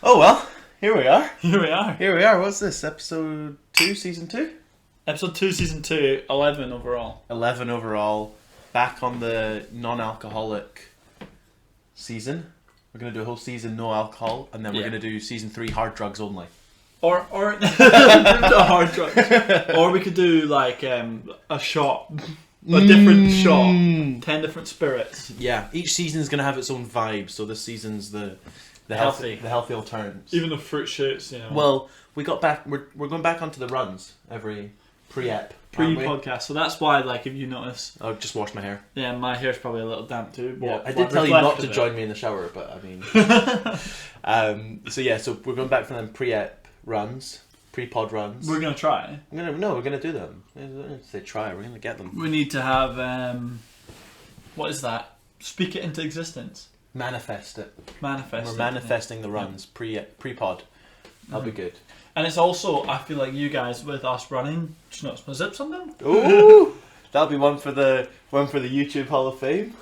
Oh well, here we are. Here we are. Here we are. What's this? Episode 2, Season 2? Episode 2, Season 2, 11 overall. 11 overall. Back on the non-alcoholic season. We're going to do a whole season no alcohol, and then we're going to do Season 3 hard drugs only. Or the hard drugs. Or we could do like a shot. A different shot. 10 different spirits. Yeah, each season is going to have its own vibe, so this season's the healthy alternatives. Even the fruit shoots, you know. Well, we got back. We're going back onto the runs every pre-podcast. So that's why, like, if you notice, I'll just wash my hair. Yeah, my hair's probably a little damp too. Yeah, I did tell you not to join me in the shower, but I mean, so we're going back from them pre-ep runs, pre-pod runs. We're gonna try. We're gonna do them. I don't say try. We're gonna get them. We need to have what is that? Speak it into existence. Manifest it. Manifest. We're manifesting the runs pre-pod. That'll be good. And it's also, I feel like you guys with us running. Just notice my zips on them. Ooh, that'll be one for the YouTube Hall of Fame.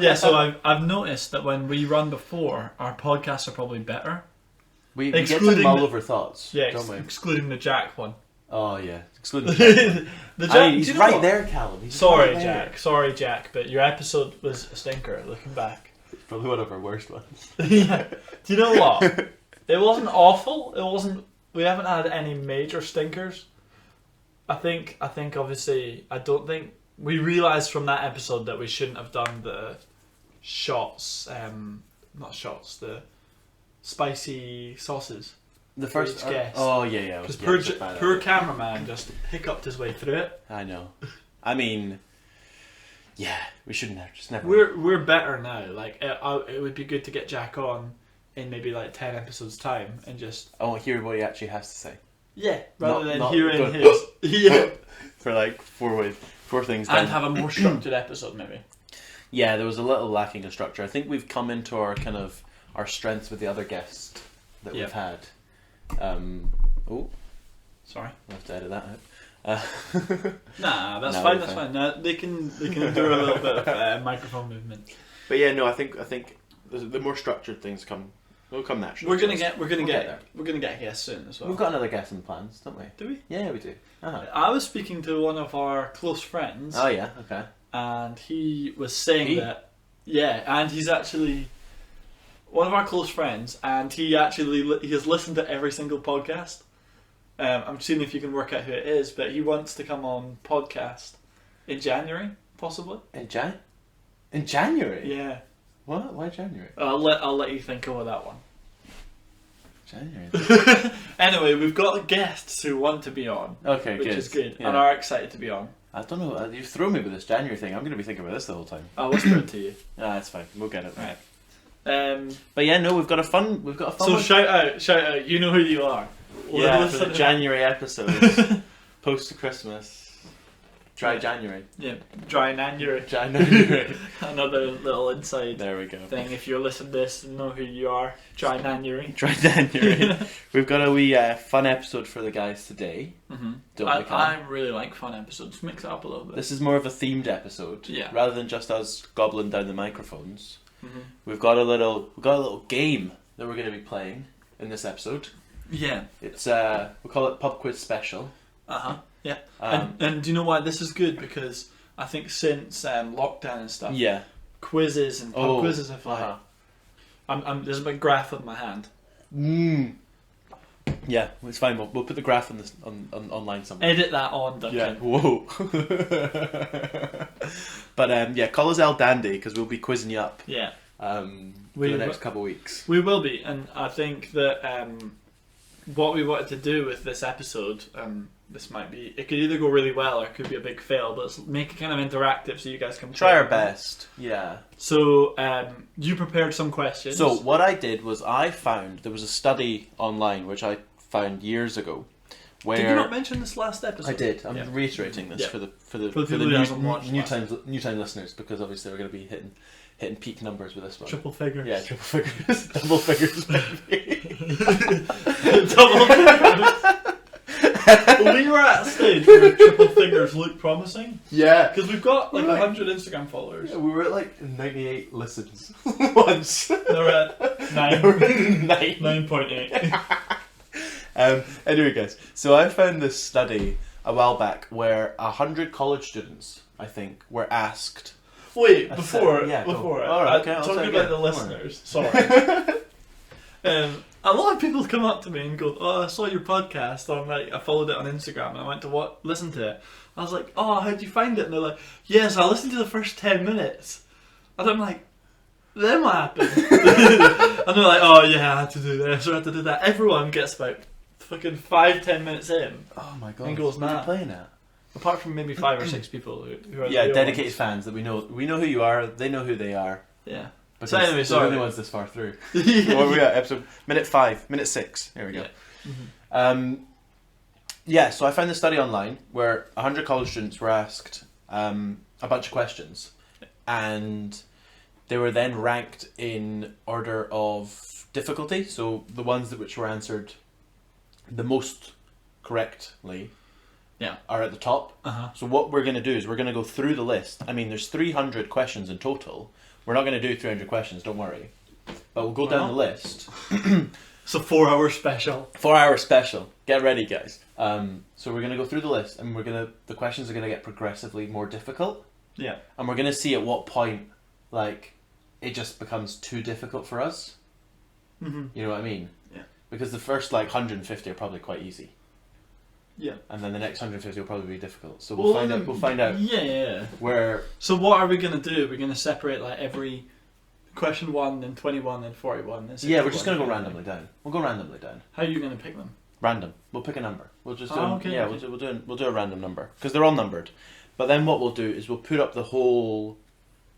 Yeah, so I've noticed that when we run before, our podcasts are probably better. We get to mull over thoughts. Yeah, don't we? Excluding the Jack one. Oh yeah, excluding the Jack one. The Jack, he's right there, Calum. Sorry, Jack, but your episode was a stinker. Looking back, it's probably one of our worst ones. Yeah. Do you know what? It wasn't awful. It wasn't. We haven't had any major stinkers. I think. Obviously, I don't think we realised from that episode that we shouldn't have done the shots. Not shots. The spicy sauces. The first guest. Oh yeah. Because poor cameraman just hiccuped his way through it. I know. I mean, yeah, we shouldn't have. Just never. We're better now. Like it would be good to get Jack on in maybe like 10 episodes time and just. I want to hear what he actually has to say. Yeah, rather than not hearing his. Yeah. For like four things. And have a more structured episode maybe. Yeah, there was a little lacking of structure. I think we've come into our kind of our strengths with the other guests that we've had. Sorry, I have to edit that out. Nah, that's fine. That's fine. No, they can do a little bit of microphone movement. But yeah, no, I think the more structured things will come naturally. We're gonna get a guest soon as well. We've got another guest in plans, don't we? Do we? Yeah, we do. Uh-huh. I was speaking to one of our close friends. Oh yeah, okay. And he was saying that, and he's actually one of our close friends, and he has listened to every single podcast. I'm seeing if you can work out who it is, but he wants to come on podcast in January, possibly. In January? Yeah. What? Why January? I'll let you think over that one. January. Anyway, we've got guests who want to be on. Okay, which is good, and are excited to be on. I don't know. You've thrown me with this January thing. I'm going to be thinking about this the whole time. I'll whisper it to you. That's fine. We'll get it. Right. But yeah, no, we've got a fun. So one. Shout out! You know who you are. Yeah, for the January episode, post to Christmas. Dry January. Yeah, dry January. Another little inside. There we go. Thing. If you're listening to this and know who you are, dry January. Dry January. We've got a wee fun episode for the guys today. Mm-hmm. I really like fun episodes. Mix it up a little bit. This is more of a themed episode. Yeah. Rather than just us gobbling down the microphones. Mm-hmm. We've got a little game that we're going to be playing in this episode. Yeah. It's we call it Pub Quiz Special. Yeah. And do you know why this is good? Because I think since lockdown and stuff, quizzes and pub quizzes have like there's a big graph on my hand. Yeah, it's fine. We'll put the graph on online somewhere. Edit that on, Duncan. Yeah. Whoa. But call us El Dandy because we'll be quizzing you up. Yeah. For the next couple of weeks. We will be, and I think that what we wanted to do with this episode, this might be, it could either go really well or it could be a big fail, but let's make it kind of interactive so you guys can try our best. Yeah. So you prepared some questions. So what I did was I found there was a study online which I found years ago. Where did you not mention this last episode? I did. I'm reiterating this for the new time listeners, because obviously we're going to be hitting peak numbers with this one. Triple figures. Yeah, triple figures. Double figures maybe. Double figures. we were at a stage where triple fingers looked promising. Yeah. Because we've got like Right. 100 Instagram followers. We were at like 98 listens once. They're at 9. We're at 9. 9.8. Anyway, guys, so I found this study a while back where 100 college students, I think, were asked. Wait, I before said- yeah, go. before All right, okay, I'll talking say about again. the Don't worry. listeners. Sorry. A lot of people come up to me and go, "Oh, I saw your podcast on like I followed it on Instagram and I went to listen to it." I was like, "Oh, how'd you find it?" And they're like, "Yes, I listened to the first 10 minutes." And I'm like, "Then what happened?" And they're like, "Oh yeah, I had to do this or I had to do that." Everyone gets about fucking 5-10 minutes in, Oh my god. and goes, What are "Nah." you playing at? Apart from maybe 5 or 6 people who are the Yeah, real dedicated ones. fans that we know who you are, they know who they are. Yeah. Because So anyway, they're sorry. the only ones this far through. Yeah. Where are we at? Episode minute 5, minute 6. There we go. Yeah. Yeah, so I found this study online where 100 college students were asked a bunch of questions, and they were then ranked in order of difficulty. So the ones which were answered the most correctly, Yeah. are at the top. Uh-huh. So what we're going to do is we're going to go through the list. I mean, there's 300 questions in total. We're not going to do 300 questions, don't worry. But we'll go down the list. It's a 4-hour special. 4-hour special. Get ready, guys. So we're going to go through the list, and the questions are going to get progressively more difficult. Yeah. And we're going to see at what point, like, it just becomes too difficult for us. Mm-hmm. You know what I mean? Yeah. Because the first, like, 150 are probably quite easy. Yeah. And then the next 150 will probably be difficult. So we'll find out Yeah. where... So what are we going to do? We're going to separate like every question 1, then 21, then 41. Then 61. Yeah, we're just going to go randomly down. We'll go randomly down. How are you going to pick them? Random. We'll pick a number. We'll just do. Okay, yeah, okay. we'll do a random number because they're all numbered. But then what we'll do is we'll put up the whole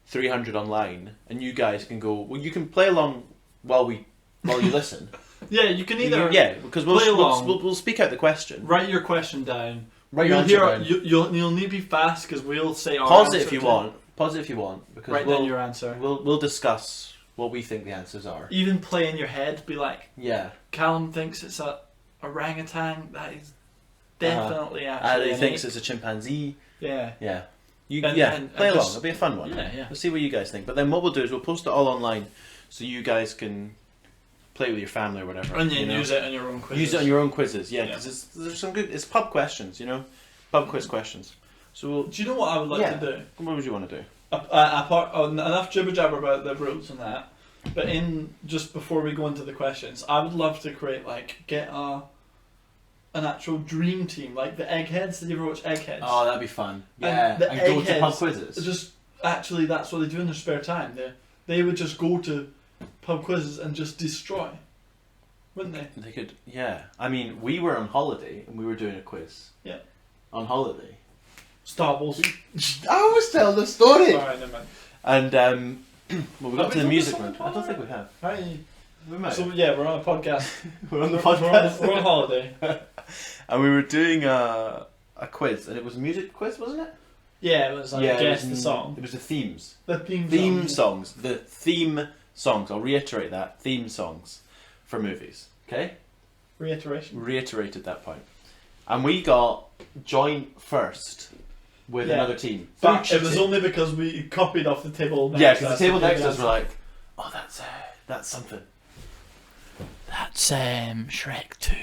300 online, and you guys can go. Well, you can play along while you listen. Yeah, you can either because play along. we'll speak out the question. write your question down. Write your You'll answer hear. down. You'll need to be fast because we'll say our Pause it answer if you to- want. Pause it if you want because Write we'll down your answer. we'll discuss what we think the answers are. Even play in your head. Be like, Yeah. Callum thinks it's a orangutan. That is definitely actually. Ali an thinks ape. it's a chimpanzee. Yeah. Yeah. And Play along. just- It'll be a fun one. Yeah, yeah. We'll see what you guys think. But then what we'll do is we'll post it all online so you guys can play with your family or whatever. And then you know? use it on your own quizzes. Use it on your own quizzes, yeah, Yeah. because there's some good. It's pub questions, you know, pub quiz questions. So we'll, Do you know what I would like Yeah. to do? what would you want to do? Apart enough jibber jabber about the rules and that, but in just before we go into the questions, I would love to get an actual dream team like the Eggheads. Did you ever watch Eggheads? Oh, that'd be fun. And Yeah, the and go to pub Eggheads quizzes. Just actually, that's what they do in their spare time. They would just go to pub quizzes and just destroy, wouldn't they? They could, yeah. I mean, we were on holiday and we were doing a quiz. Yeah. On holiday. Star Wars. I was telling the story. Alright, never mind. And well, we got Have to we the done music this on room. the I don't think we have. Hi. We might. So yeah, we're on a podcast. we're on the We're podcast. we're on holiday. And we were doing a quiz, and it was a music quiz, wasn't it? Yeah, it was like guess the song. It was the themes. The theme song. Songs. The theme songs. I'll reiterate that. Theme songs for movies. Okay? Reiteration. Reiterated that point. And we got joint first with Yeah. another team. But it was only because we copied off the table next Yeah, to because us the table to do next to the us were like, oh, that's something. That's Shrek 2.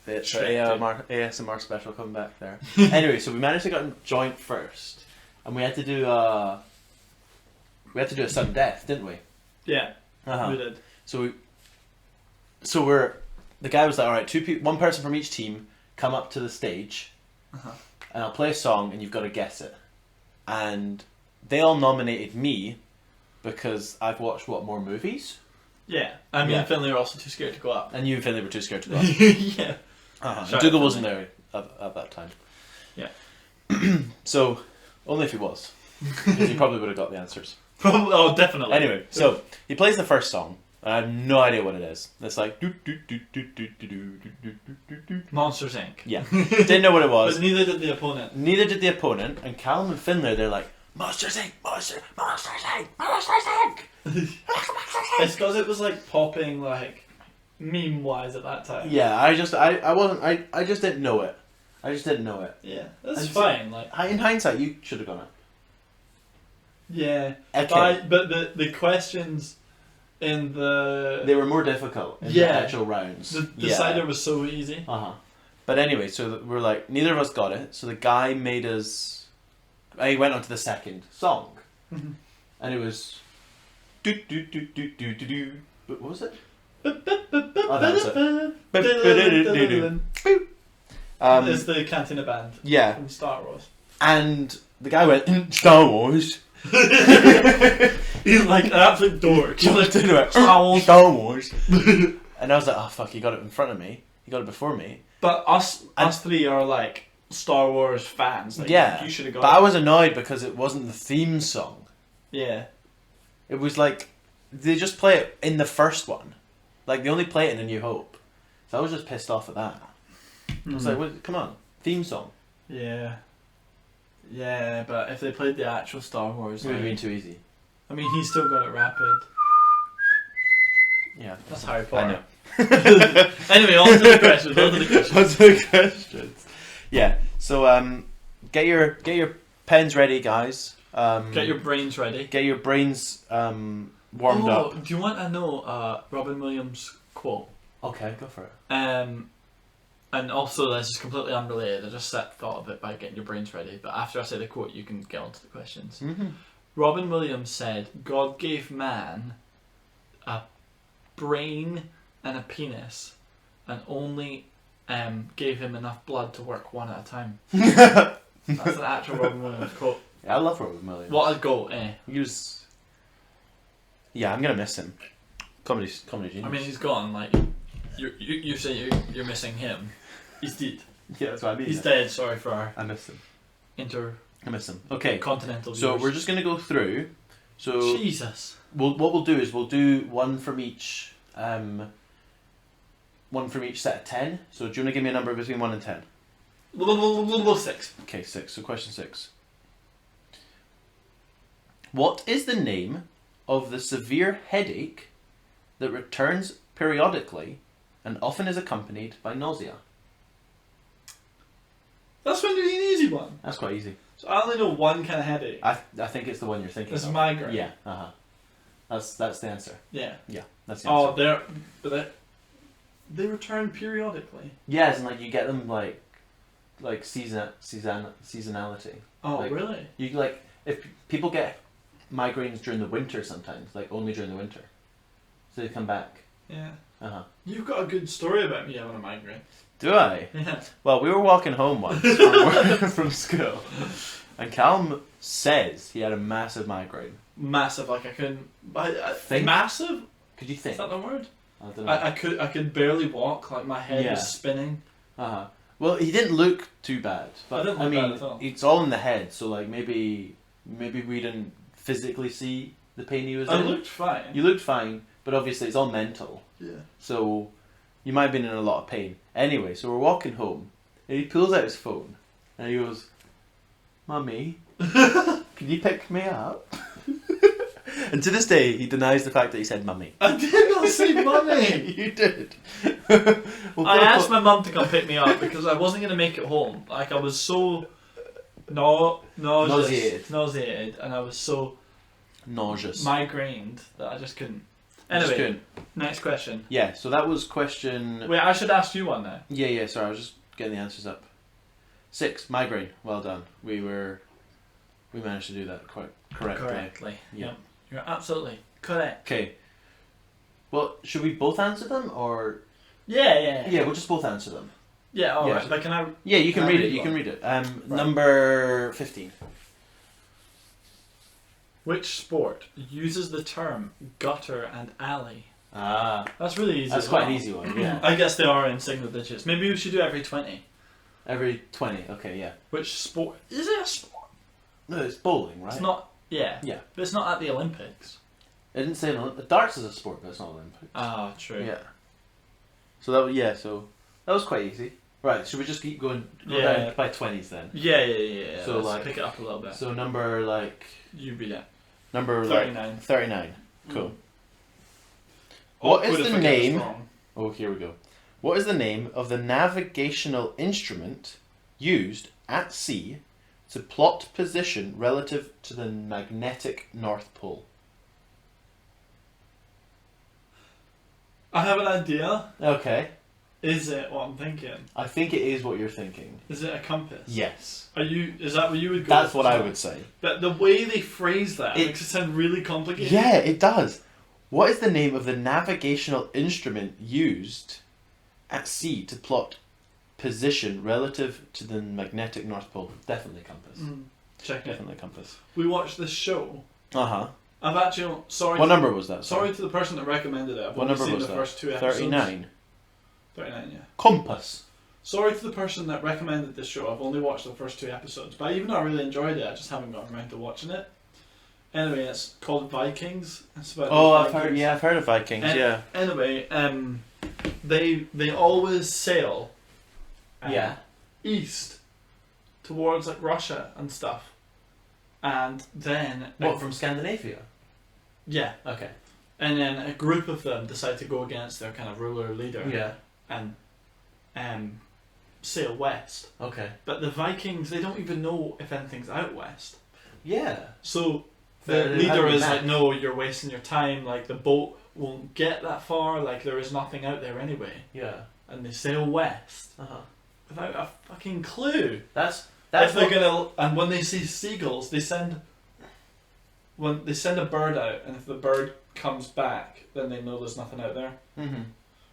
It's Shrek ASMR special coming back there. Anyway, so we managed to get joint first. And we had to do a sudden death, didn't we? Yeah, Uh-huh. we did. So the guy was like, all right, one person from each team come up to the stage, and I'll play a song, and you've got to guess it. And they all nominated me because I've watched more movies, Yeah, I mean, Yeah. Finley were also too scared to go up. and you and Finley were too scared to go. Up. Yeah. And Shout out Dougal Finley. wasn't there at that time. Yeah. So only if he was, because he probably would have got the answers. Probably. Oh, definitely. Anyway, so he plays the first song. And I have no idea what it is. It's like Monsters Inc. yeah, didn't know what it was. But neither did the opponent. Neither did the opponent. And Calum and Finlay, they're like Monsters Inc. Monsters Inc. Monsters Inc. It's because it was like popping like meme wise at that time. Yeah, I just didn't know it. I just didn't know it. Yeah, that's And fine. Like, In hindsight, you should have got it. yeah, Okay. but the questions in They were more difficult in the Yeah. actual rounds. the decider was so easy. But anyway, so we're like, neither of us got it. So the guy made us. He went on to the second song, Mhm. and it was. Do do do do do do do. But what was it? It's the Cantina Band Yeah, from Star Wars. and the guy went Star Wars. He's like an absolute dork. He's like, Star Wars. And I was like, oh fuck, he got it in front of me. He got it before me. but us three are like Star Wars fans. Like, Yeah, you should have got but it. I was annoyed because it wasn't the theme song. Yeah. It was like they just play it in the first one. Like they only play it in A New Hope. So I was just pissed off at that. I was like, what, come on, theme song. Yeah. Yeah, but if they played the actual Star Wars, It would have been like, too easy. I mean, he still got it rapid. Yeah, That's Harry I Potter. know. Anyway, on to the questions. On to the questions. What's the questions? Yeah. So get your pens ready, guys. Get your brains ready. Get your brains warmed up. Do you want to know Robin Williams' quote? Okay, go for it. And also, this is completely unrelated. I just thought of it by getting your brains ready. But after I say the quote, you can get on to the questions. Mm-hmm. Robin Williams said, "God gave man a brain and a penis, and only gave him enough blood to work one at a time." That's an actual Robin Williams quote. Yeah, I love Robin Williams. What a goat, eh? He was. Yeah, I'm gonna miss him. Comedy genius. I mean, he's gone. Like, you say you're missing him. He's dead. yeah, that's what I mean. He's dead. Sorry for our I miss him. I miss him. Okay. intercontinental So viewers. we're just gonna go through. So Jesus. what we'll do is we'll do one from each set of 10. So do you want to give me a number between 1 and 10? 6. Okay, 6. So question 6. What is the name of the severe headache that returns periodically and often is accompanied by nausea? That's going to be an easy one. That's quite easy. So I only know one kind of headache. I think it's the one you're thinking It's of. migraine. Yeah, That's the answer. Yeah. Yeah, that's the answer. They return periodically. Yeah, as in like you get them like seasonality. Oh, Like, really? You like if people get migraines during the winter sometimes, like only during the winter, so they come back. Yeah. You've got a good story about me having a migraine. Do I? Yeah. Well, we were walking home once from school, and Calum says he had a massive migraine. Massive, like I couldn't. Think? Massive? Could you Is think? that the word? I don't know. I could barely walk. Like my head Yeah. was spinning. Well, he didn't look too bad, but I didn't look bad at all. it's all in the head. So like maybe we didn't physically see the pain he was I in. looked fine. You looked fine, but obviously it's all mental. Yeah. So you might have been in a lot of pain. Anyway, so we're walking home, and he pulls out his phone, and he goes, "Mummy, can you pick me up?" And to this day, he denies the fact that he said "mummy." I did not say mummy. You did. I asked my mum to come pick me up because I wasn't going to make it home. Like, I was so nauseated, and I was so nauseous, migrained that I just couldn't. Just Anyway, couldn't. next question. Yeah, so that was question. Wait, I should ask you one now. Yeah. Sorry, I was just getting the answers up. 6, migraine. Well done. We managed to do that quite correctly. Yeah. Yep. You're absolutely correct. Okay. Well, should we both answer them or? Yeah. Yeah, we'll just both answer them. Yeah. All Yeah. right. But can I? Yeah, you can Can I read it. read You one? can read it. Number 15. Which sport uses the term gutter and alley? Ah, That's really easy. that's as quite well. an easy one. Yeah. I guess they are in single digits. Maybe we should do every 20. Every 20. Okay, yeah. Which sport? Is it a sport? No, it's bowling, right? It's not. Yeah. Yeah. But it's not at the Olympics. I didn't say darts is a sport, but it's not Olympics. Ah, true. Yeah. So that was quite easy. Right, should we just keep going down by 20s then? Yeah. So, Let's like- pick it up a little bit. So number You read it. number 39. 39. Cool. Mm. What is Awkward the if I get it name? wrong. Oh, here we go. What is the name of the navigational instrument used at sea to plot position relative to the magnetic North Pole? I have an idea. Okay. Is it what I'm thinking? I think it is what you're thinking. Is it a compass? Yes. Is that what you would go That's with what as I well? would say. But the way they phrase that It- makes it sound really complicated. Yeah, it does. What is the name of the navigational instrument used at sea to plot position relative to the magnetic North Pole? Definitely compass. Check it. Definitely compass. We watched this show. Uh-huh. I've actually sorry. What to, number was that? Sorry to the person that recommended it. I've What only number seen was the that? first 2 episodes. 39. 39, yeah. Compass. Sorry to the person that recommended this show. I've only watched the first 2 episodes, but even though I really enjoyed it, I just haven't gotten around to watching it. Anyway, it's called Vikings. It's about Oh, the I've heard. Vikings. Yeah, I've heard of Vikings. Yeah. Anyway, they always sail. East, towards like Russia and stuff, and then from Scandinavia? yeah, Okay. and then a group of them decide to go against their kind of ruler leader. Yeah. And sail west. Okay. But the Vikings, they don't even know if anything's out west. Yeah. So the They're leader having is that. like, no, you're wasting your time. Like the boat won't get that far. Like there is nothing out there anyway. Yeah. And they sail west Uh huh. without a fucking clue. That's If they're what- gonna, and when they see seagulls, they send a bird out, and if the bird comes back, then they know there's nothing out there. Mhm.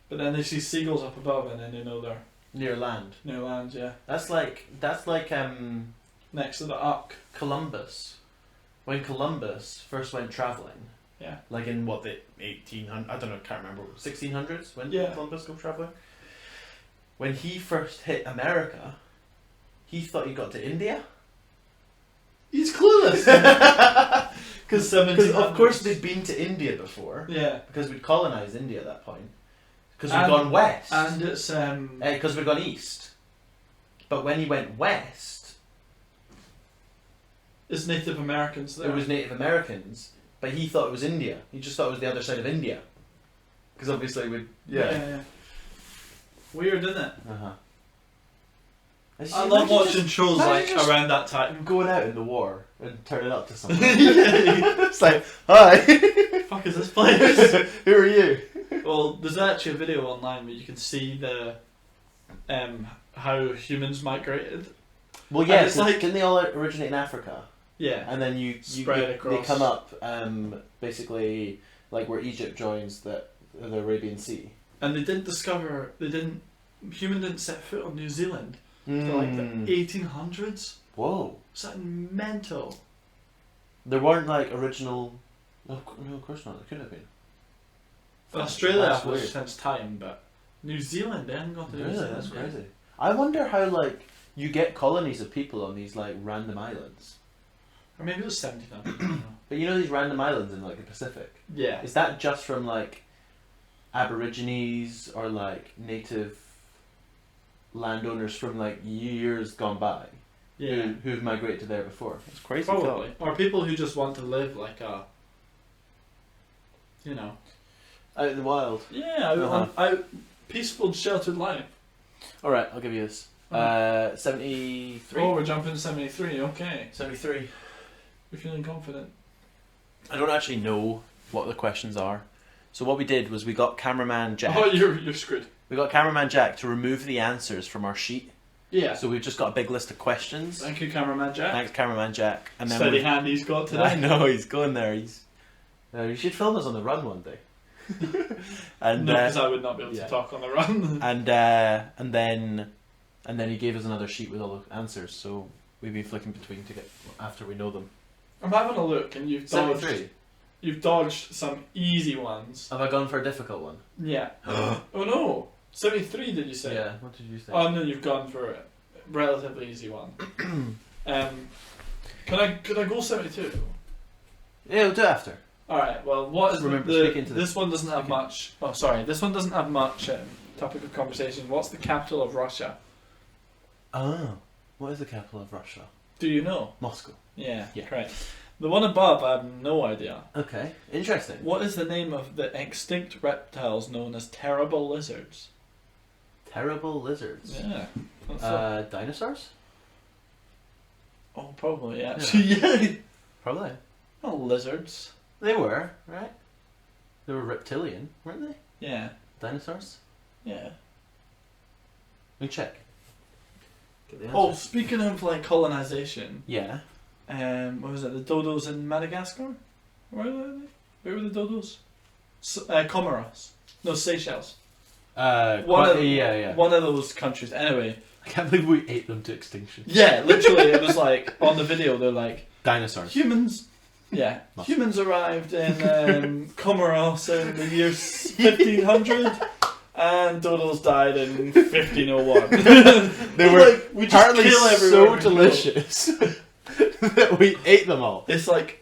But then they see seagulls up above, and then they know they're Near land. near land. Yeah, That's like next to the Uck. Columbus. When Columbus first went traveling. Yeah. Like in what, the 1800s? I don't know. Can't remember. 1600s. When Yeah. did Columbus go traveling? When he first hit America, he thought he got to India. He's clueless. Because of course they'd been to India before. Yeah, Because we'd colonised India at that point. Because we'd And- gone west. and it's Because we'd gone east. But when he went west, it's Native Americans there. it was Native Americans. But he thought it was India. He just thought it was the other side of India. Because obviously we'd... yeah. Weird, isn't it? Uh-huh. I love watching shows imagine like just- around that time. Going out in the war and turning up to someone. Yeah. It's like, hi! Fuck is this place? Who are you? Well, there's actually a video online where you can see the how humans migrated. Well, yeah, And it's like- didn't they all originate in Africa? Yeah. And then you Spread they across. come up basically like where Egypt joins the Arabian Sea. And they didn't human didn't set foot on New Zealand until like the Mm. 1800s. Whoa. Something mental. There weren't like original... No, of course not. There could have been. Australia That's was weird. since time, but New Zealand, they hadn't got to New Really? Zealand. That's yet. crazy. I wonder how like you get colonies of people on these like random islands. Or maybe it was 1700. I don't know. But you know these random islands in like the Pacific? Yeah. Is that just from like Aborigines or like native landowners from like years gone by Yeah. who've migrated to there before? It's crazy. Probably. Or people who just want to live like a, you know. Out in the wild. Yeah, out peaceful, sheltered life. All right, I'll give you this. Alright. 73. Oh, we're jumping to 73, okay. 73. We're feeling confident. I don't actually know what the questions are. So what we did was we got cameraman Jack. Oh, you're screwed. We got cameraman Jack to remove the answers from our sheet. Yeah. So we've just got a big list of questions. Thank you, cameraman Jack. Thanks, cameraman Jack. And then Steady we- hand he's got today. I know he's going there. You should film us on the run one day. and No, because I would not be able yeah. to talk on the run. and then he gave us another sheet with all the answers. So we've been flicking between to get after we know them. I'm having a look, and you've dodged. 73. You've dodged some easy ones. Have I gone for a difficult one? Yeah. Oh no, 73 did you say? Yeah. What did you say? Oh no, you've gone for a relatively easy one. Could I go 72? Yeah, we'll do it after. All right. Well, what is Remember, the speak into this one doesn't have Okay. much. Oh, sorry. This one doesn't have much topic of conversation. What's the capital of Russia? Oh, what is the capital of Russia? Do you know? Moscow. Yeah. Yeah. Correct. The one above, I have no idea. Okay, interesting. What is the name of the extinct reptiles known as terrible lizards? Terrible lizards. Yeah. Dinosaurs? Oh, probably, actually, yeah. Probably. Oh, lizards. They were, right? They were reptilian, weren't they? Yeah. Dinosaurs? Yeah. Let me check. Get the answer. Oh, speaking of, like, colonisation, Yeah. what was it, the dodos in Madagascar? Where were they? Where were the dodos? Comoros. No, Seychelles. One of those countries. Anyway. I can't believe we ate them to extinction. Yeah, literally, it was like, on the video, they're like... Dinosaurs. Humans... Yeah. Must. Humans arrived in Comoros in the year 1500, and dodos died in 1501. They were like, we just apparently kill everyone so we go. delicious that we ate them all. It's like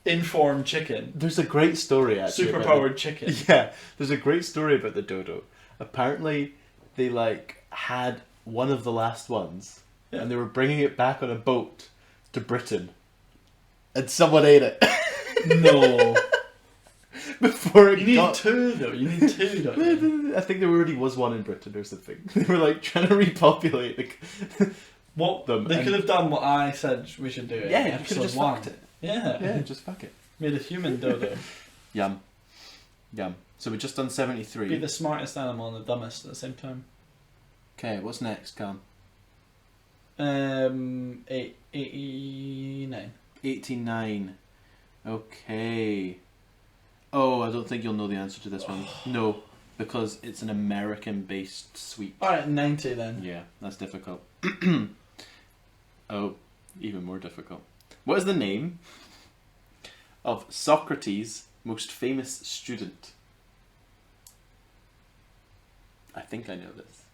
informed chicken. There's a great story actually. Superpowered chicken. Yeah, there's a great story about the dodo. Apparently, they like had one of the last ones, and they were bringing it back on a boat to Britain, and someone ate it. No. Before it You need got... two though. You need two, don't you? I think there already was one in Britain or something. They were like trying to repopulate What them. they could have done what I said we should do. In Yeah, you could episode have just 1. fucked it. Yeah. Yeah, just fuck it. Made a human dodo. Yum. Yum. So we've just done 73. Be the smartest animal and the dumbest at the same time. Okay, what's next, Cam? 89. 89. Okay. Oh, I don't think you'll know the answer to this one. No, because it's an American-based sweet. Alright, 90 then. Yeah, that's difficult. Oh, even more difficult. What is the name of Socrates' most famous student? I think I know this.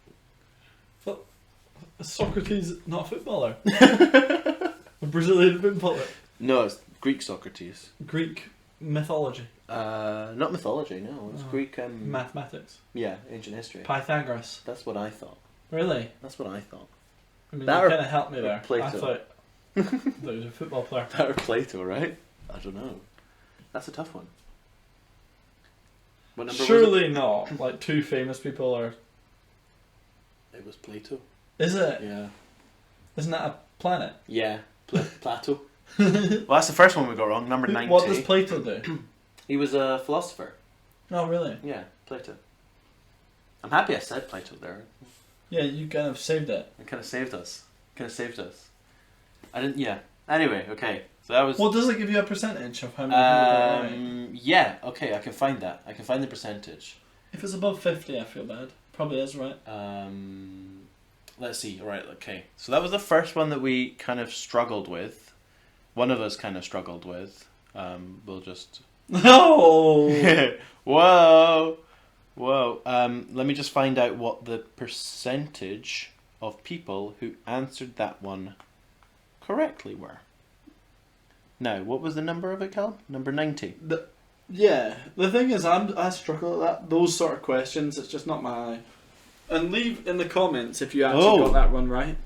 Is Socrates not a footballer? A Brazilian footballer? No, it's Greek Socrates. Greek mythology. Not mythology, no. It's Greek. Mathematics. Yeah, ancient history. Pythagoras. That's what I thought. Really? That's what I thought. I mean, That you or kind of helped me there. Plato. I thought he was a football player. That or Plato, right? I don't know. That's a tough one. What number was Surely not. Like, two famous people are... it? It was Plato. Is it? Yeah. Isn't that a planet? Yeah. Plato. Well, that's the first one we got wrong. Number 90. What does Plato do? He was a philosopher. Oh, really? Yeah, Plato. I'm happy I said Plato there. Yeah, you kind of saved it. It kind of saved us. I didn't. Yeah. Anyway, okay. So that was. Well, does it give you a percentage of how many people got it right? Yeah. Okay, I can find that. I can find the percentage. If it's above 50, I feel bad. Probably is, right? Let's see. Right. Okay. So that was the first one that we kind of struggled with. One of us kind of struggled with. We'll just. No. Whoa. Whoa. Let me just find out what the percentage of people who answered that one correctly were. Now, what was the number of it, Calum? Number 90. Yeah. The thing is, I struggle at that. Those sort of questions, it's just not my... And leave in the comments if you actually got that one right.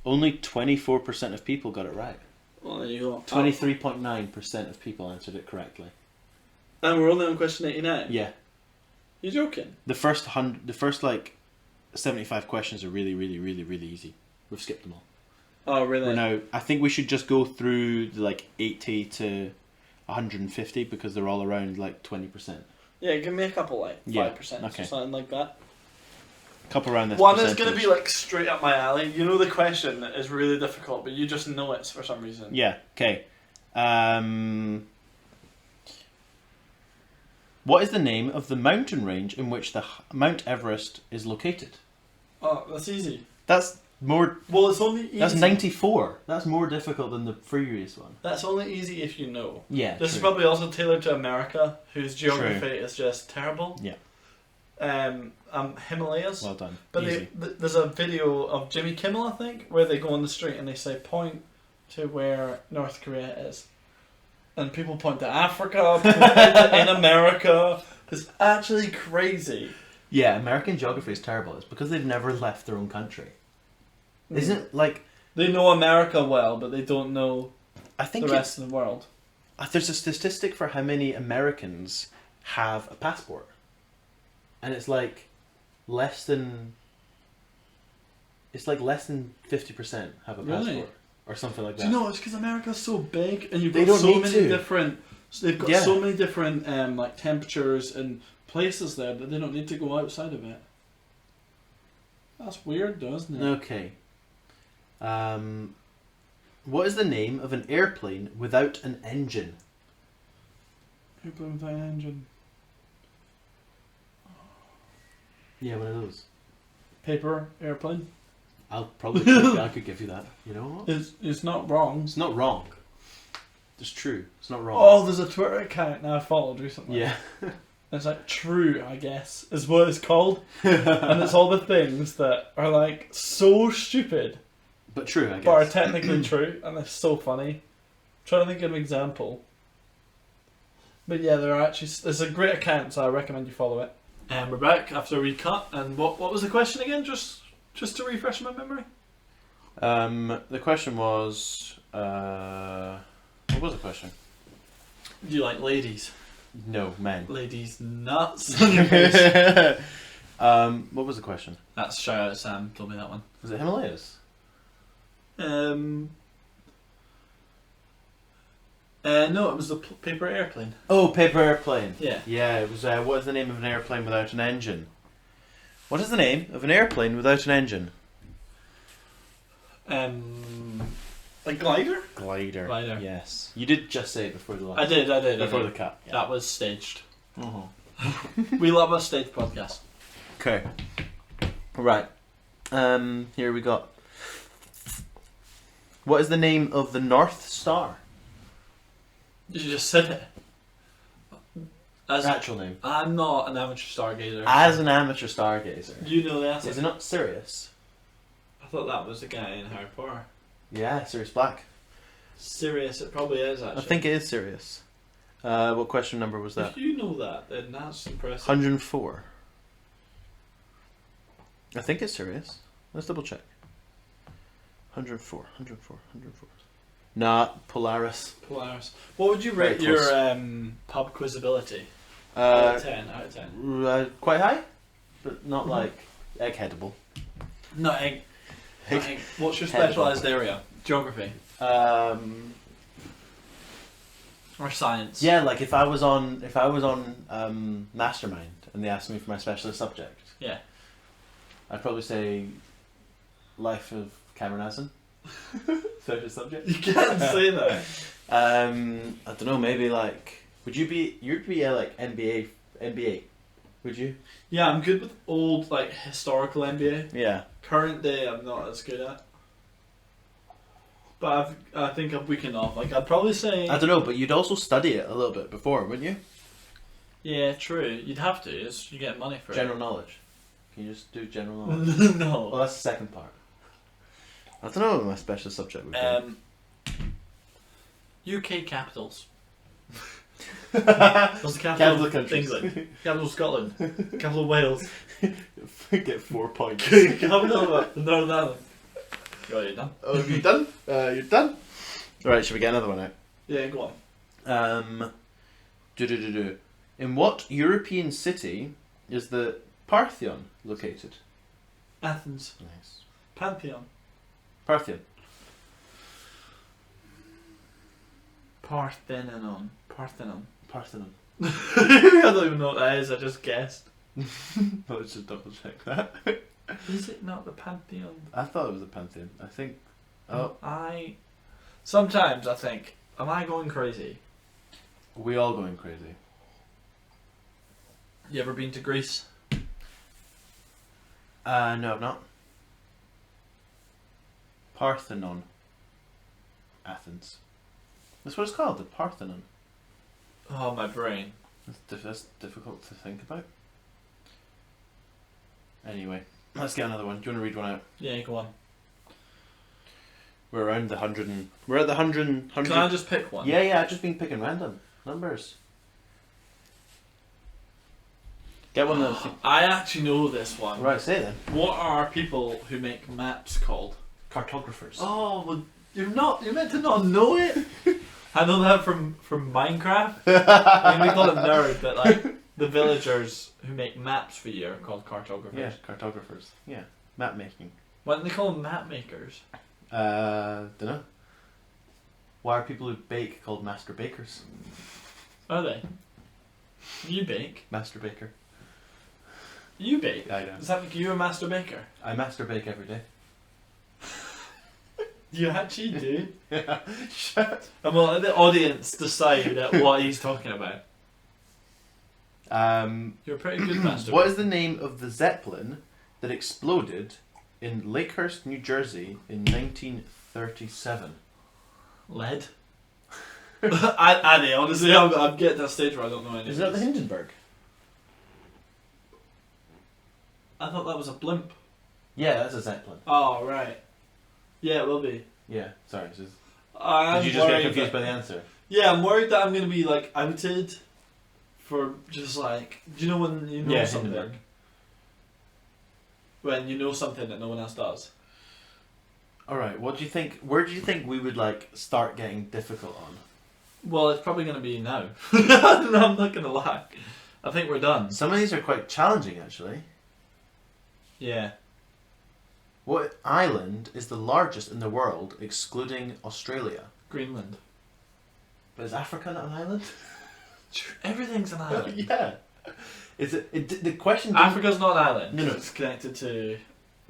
Only 24% of people got it right. Well, there you go. 23.9% of people answered it correctly. And we're only on question 89? Yeah. You're joking? The first 75 questions are really, really, really, really easy. We've skipped them all. Oh, really? We're now, I think we should just go through the 80 to 150 because they're all around 20%. Yeah, give me a couple 5% Yeah, or something like that. A couple around this One percentage. is going to be straight up my alley. You know the question is really difficult, but you just know it for some reason. Yeah, okay. What is the name of the mountain range in which the Mount Everest is located? Oh, that's easy. That's more... Well, it's only easy. That's 94. That's more difficult than the previous one. That's only easy if you know. Yeah, This is true. probably also tailored to America, whose geography is just terrible. Yeah. Himalayas. Well done. But Easy. there's a video of Jimmy Kimmel, I think, where they go on the street and they say, point to where North Korea is. And people point to Africa, in America. It's actually crazy. Yeah, American geography is terrible. It's because they've never left their own country. Isn't it They know America well, but they don't know I think the rest of the world. there's a statistic for how many Americans have a passport, and it's like less than 50% have a Really? passport or something like that. Do you know it's because America's so big and you've They got don't so need many to. different. So they've got Yeah. so many different like temperatures and places there that they don't need to go outside of it. That's weird, though, isn't it? Okay. What is the name of an airplane without an engine? Airplane without an engine. Yeah, one of those. Paper airplane. I could give you that. You know what? It's not wrong. It's not wrong. It's true. It's not wrong. Oh, there's a Twitter account now I followed recently. Yeah. It's like True, I guess, is what it's called. And it's all the things that are like so stupid, But true, I guess. but are technically true, and they're so funny. I'm trying to think of an example. But yeah, there's a great account, so I recommend you follow it. And we're back after a recut. And what was the question again? Just to refresh my memory. The question was... what was the question? Do you like ladies? No, men. Ladies nuts on your face. What was the question? That's shout out Sam told me that one. Was it Himalayas? No, it was the paper airplane. Oh, paper airplane. Yeah. Yeah, it was, what is the name of an airplane without an engine? What is the name of an airplane without an engine? A glider? Glider. Glider. Yes. You did just say it before the last. I did. Before the cut. Yeah. That was staged. Uh-huh. We love a staged podcast. Okay. Right. Here we got. What is the name of the North Star? You just said it. Actual name. I'm not an amateur stargazer. As an amateur stargazer. You know the answer. Is it not Sirius? I thought that was the guy in Harry Potter. Yeah, Sirius Black. Sirius, it probably is actually. I think it is Sirius. What question number was that? If you know that, then that's impressive. 104. I think it's Sirius. Let's double check. 104. Nah, Polaris. Polaris. What would you Very rate your close. pub quiz ability? Out of 10. Quite high, but not like eggheadable. No, egg. What's your specialised area? Geography or science? Yeah, like if I was on Mastermind and they asked me for my specialist subject, Yeah. I'd probably say Life of Cameron. Specialist subject. You can't say that. I don't know. Maybe like, you'd be like NBA, would you? Yeah, I'm good with old like historical NBA. Yeah. Current day, I'm not as good at. But I think I've weakened off. Like I'd probably say. I don't know, but you'd also study it a little bit before, wouldn't you? Yeah, true. You'd have to. You get money for General knowledge. Can you just do general knowledge? it. No. Well, that's the second part. I don't know what my specialist subject would be. UK capitals. What's the capital Capital of countries. England? Capital of Scotland. Capital of Wales. Get 4 points. Capital of Northern Ireland. Oh, you're done. Oh, you done? You're done? Alright, should we get another one out? Yeah, go on. In what European city is the Parthenon located? Athens. Nice. Pantheon. Parthenon. Parthenon. Parthenon. I don't even know what that is, I just guessed. Let's just double check that. Is it not the Pantheon? I thought it was a Pantheon. I think. Oh, Sometimes I think, am I going crazy? we all going crazy. You ever been to Greece? No, I've not. Parthenon. Athens. That's what it's called, the Parthenon. Oh, my brain. That's difficult to think about. Anyway, let's get another one. Do you want to read one out? Yeah, go on. We're around the 100 and... We're at the 100... Can I just pick one? Yeah, I've just been picking random numbers. Get one that's... I actually know this one. Right, say it then. What are people who make maps called? Cartographers. Oh, well, You're meant to not know it. I know that from Minecraft. I mean, we call it nerd, but like the villagers who make maps for you are called cartographers. Yeah, cartographers. Yeah, map making. Why don't they call them map makers? Dunno. Why are people who bake called master bakers? Are they? You bake. Master baker. You bake. I know. Does that make you a master baker? I master bake every day. You actually do. Yeah. Shut. And we'll let the audience decide what he's talking about. You're a pretty good master. What is the name of the Zeppelin that exploded in Lakehurst, New Jersey in 1937? Lead. I honestly, I'm getting to a stage where I don't know any. Is that the Hindenburg? I thought that was a blimp. Yeah, that's a Zeppelin. Oh right. Yeah, it will be. Yeah, sorry. Did I'm you just get worried confused that- by the answer? Yeah, I'm worried that I'm going to be like outed for just like, do you know when you know Yeah, something? Hindenburg. When you know something that no one else does. Alright, what do you think? Where do you think we would like start getting difficult on? Well, it's probably going to be now. I'm not going to lie. I think we're done. Some of these are quite challenging actually. Yeah. What island is the largest in the world excluding Australia? Greenland. But is Africa not an island? Everything's an island. Yeah. Is it the question didn't- Africa's not an island. No. It's connected to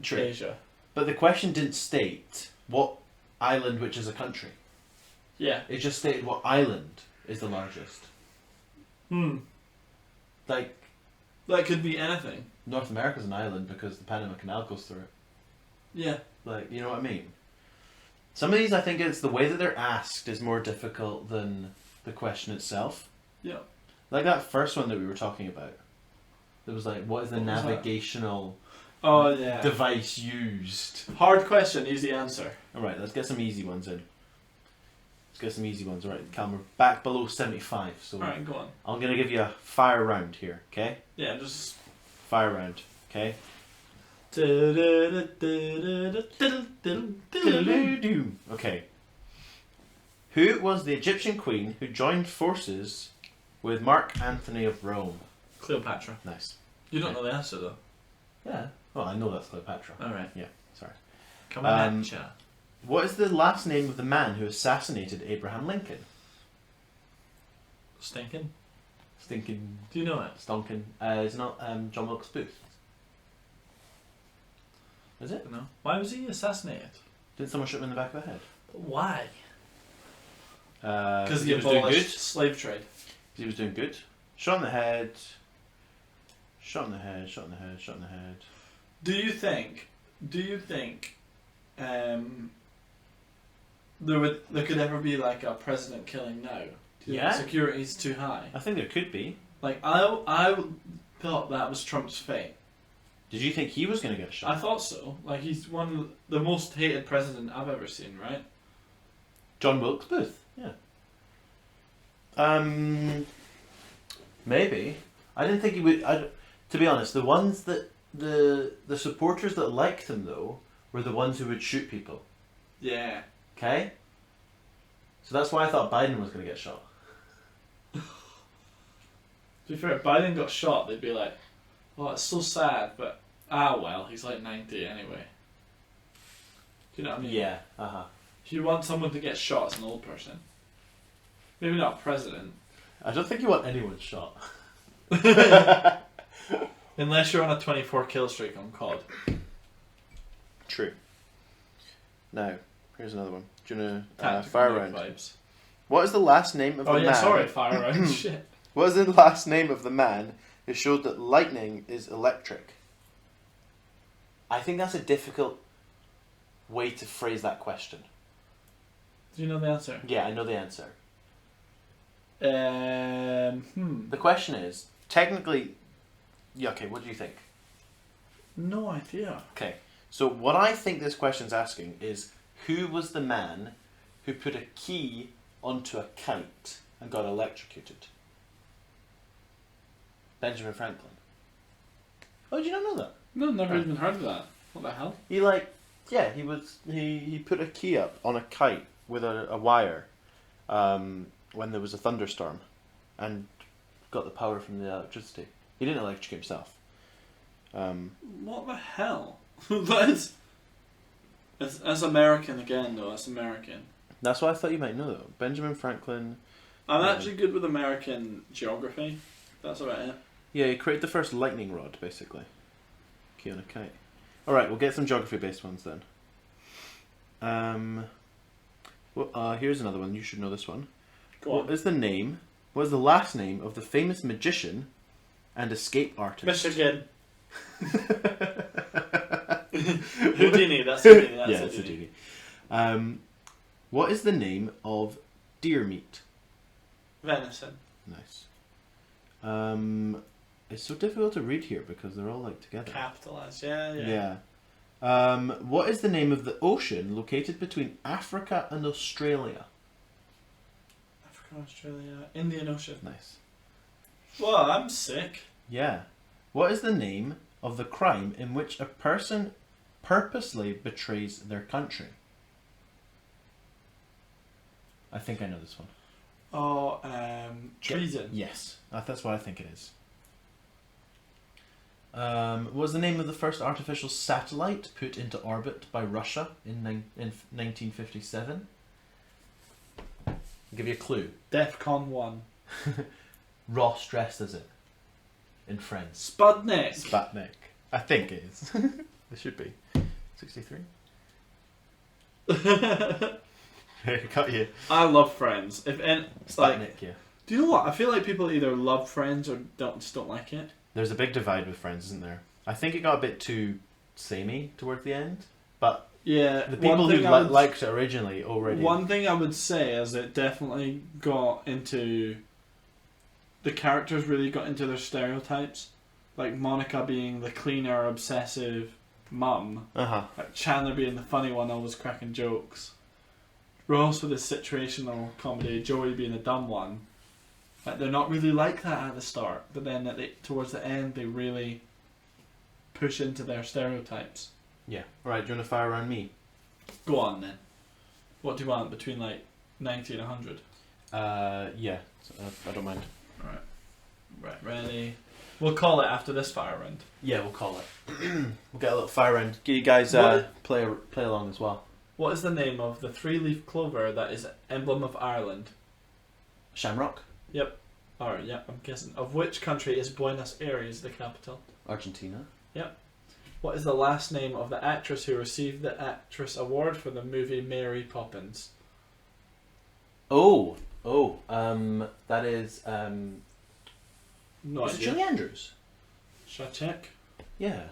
True. Asia. But the question didn't state what island which is a country. Yeah. It just stated what island is the largest. Like, That could be anything. North America's an island because the Panama Canal goes through it. Yeah. Like, you know what I mean? Some of these, I think it's the way that they're asked is more difficult than the question itself. Yeah. Like that first one that we were talking about. It was like, what is the What was that? navigational Oh yeah. device used? Hard question, easy answer. Alright, let's get some easy ones in. Let's get some easy ones. Alright, Calum, we're back below 75, so Alright, go on. I'm going to give you a fire round here, okay? Yeah, just... Fire round, okay? Okay. Who was the Egyptian queen who joined forces with Mark Antony of Rome? Cleopatra. Nice. You don't know the answer though. Yeah. Well, I know that's Cleopatra. Alright. Yeah, sorry. Come on, um, What is the last name of the man who assassinated Abraham Lincoln? Stinking. Stinking, Do you know it? stonking. It's not John Wilkes Booth. Is it? No. Why was he assassinated? Didn't someone shoot him in the back of the head? Why? Because he was doing good. abolished slave trade. He was doing good. Shot in the head. Shot in the head. Shot in the head. Shot in the head. Do you think there could ever be like a president killing now? Do you think Yeah. security's too high? I think there could be. Like I thought that was Trump's fate. Did you think he was going to get I shot? thought so. Like he's one of the most hated president I've ever seen, right? John Wilkes Booth. Yeah. Maybe. I didn't think he would. To be honest, the ones that the supporters that liked him though were the ones who would shoot people. Yeah. Okay. So that's why I thought Biden was going to get shot. To be fair, if Biden got shot, they'd be like, "Oh, it's so sad," but well, he's like 90 anyway. Do you know what I mean? Yeah. Uh-huh. If you want someone to get shot, it's an old person. Maybe not a president. I don't think you want anyone shot. Unless you're on a 24 kill streak on COD. True. Now, here's another one. Do you know Tactical fire nuke round? vibes. What is the last name of Oh the yeah, man? sorry, fire round. Shit. What is the last name of the man who showed that lightning is electric? I think that's a difficult way to phrase that question. Do you know the answer? Yeah, I know the answer. The The question is, technically, yeah, okay, what do you think? No idea. Okay, so what I think this question's asking is, who was the man who put a key onto a kite and got electrocuted? Benjamin Franklin. Oh, did you not know that? No, never Oh. even heard of that. What the hell? He Yeah, he put a key up on a kite with a wire when there was a thunderstorm and got the power from the electricity. He didn't electrocute himself. What the hell? That is... That's American again, though. That's American. That's what I thought you might know, though. Benjamin Franklin. I'm actually good with American geography. That's about it. Yeah, he created the first lightning rod, basically. Key on a kite. Alright, we'll get some geography-based ones then. Here's another one. You should know this one. Go on. What is the last name of the famous magician and escape artist? Michigan. Houdini, that's Houdini. Yeah, it's Houdini. What is the name of deer meat? Venison. Nice. It's so difficult to read here because they're all like together. Capitalized, yeah. What is the name of the ocean located between Africa and Australia? Africa, Australia, Indian Ocean. Nice. Well, I'm sick. Yeah. What is the name of the crime in which a person purposely betrays their country? I think I know this one. Oh, treason. Yes, that's what I think it is. What was the name of the first artificial satellite put into orbit by Russia in 1957? I'll give you a clue. DEFCON 1. Ross dressed as it in Friends. Sputnik. Sputnik. I think it is. It should be. 63? Got you. I love Friends. It's like, Sputnik, yeah. do you know what? I feel like people either love Friends or just don't like it. There's a big divide with Friends, isn't there? I think it got a bit too samey towards the end, but yeah, the people who liked it originally already. One thing I would say is it definitely got into... The characters really got into their stereotypes. Like Monica being the cleaner, obsessive mum. Like Chandler being the funny one, always cracking jokes. Ross with his situational comedy, Joey being the dumb one. Like they're not really like that at the start, but then towards the end they really push into their stereotypes. Yeah. Alright, do you want to fire around me? Go on then. What do you want between like 90 and 100? Yeah. I don't mind. Right, ready. We'll call it after this fire round. Yeah, we'll call it. We'll get a little fire round. Get you guys play along as well. What is the name of the 3-leaf clover that is emblem of Ireland? Shamrock? Yep. Alright, yeah, I'm guessing. Of which country is Buenos Aires the capital? Argentina. Yep. What is the last name of the actress who received the Actress Award for the movie Mary Poppins? That is No is it idea. Julie Andrews? Should I check? Yeah.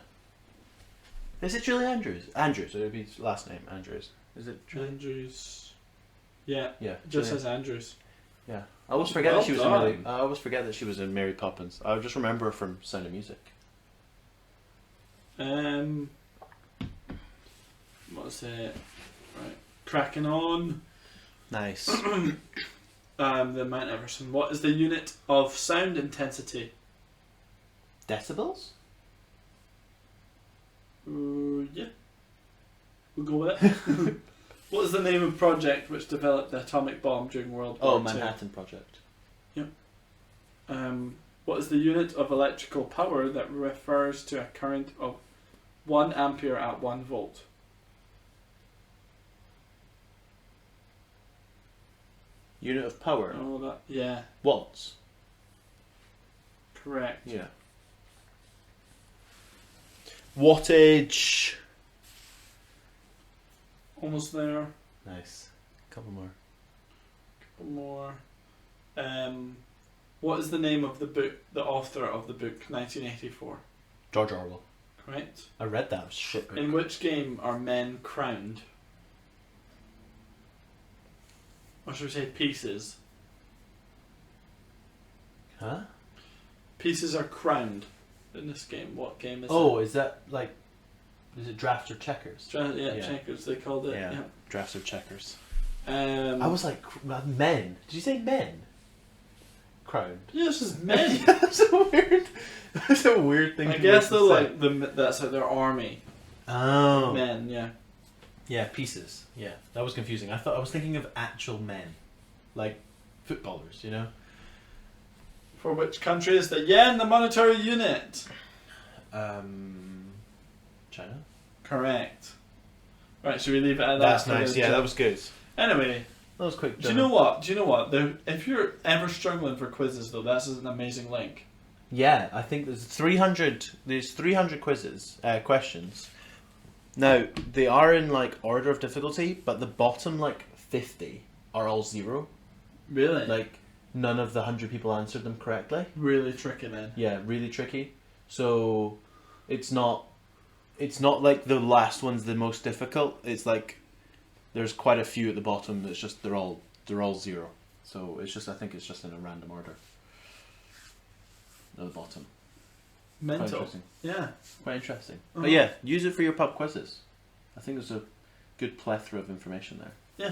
Is it Julie Andrews? Andrews, it would be his last name, Andrews. Is it Julie? Andrews. Yeah. Yeah. It just says Andrews. Yeah. I always forget that she was done. I always forget that she was in Mary Poppins. I just remember her from Sound of Music. What's it? Right. Cracking on. Nice. The Mount Everson. What is the unit of sound intensity? Decibels? Yeah. We'll go with it. What is the name of project which developed the atomic bomb during World War II? Manhattan Project. Yep. What is the unit of electrical power that refers to a current of 1 ampere at 1 volt? Unit of power? Oh, that, yeah. Watts. Correct. Yeah. Wattage. Almost there. Nice. Couple more. Couple more. What is the name of the book, the author of the book 1984? George Orwell. Correct. I read that. It was shit book. In which game are men crowned? Or should we say pieces? Huh? Pieces are crowned in this game. What game is Oh, is that like... Is it drafts or checkers? it? Checkers, they called it. Yeah. Drafts or checkers. I was like, men. Did you say men? Crowned. Yeah, this is men. That's a weird... That's a weird thing I to guess to they're say. like that's like their army. Oh. Men, yeah. Yeah, pieces. Yeah, that was confusing. I was thinking of actual men, like footballers. You know. For which country is the yen the monetary unit? China. Correct. Right, should we leave it at that? That's nice. Yeah, that was good. Anyway, that was quick. Do you know what? If you're ever struggling for quizzes, though, that's an amazing link. Yeah, I think there's 300. There's 300 quizzes, questions. Now they are in like order of difficulty, but the bottom like 50 are all 0. Really? Like none of the 100 people answered them correctly. Really tricky then. Yeah, really tricky. So it's not like the last one's the most difficult. It's like there's quite a few at the bottom. It's just they're all 0. So it's just I think it's just in a random order. At the bottom. Mental. Quite interesting. Yeah. Quite interesting. Uh-huh. But yeah, use it for your pub quizzes. I think there's a good plethora of information there. Yeah.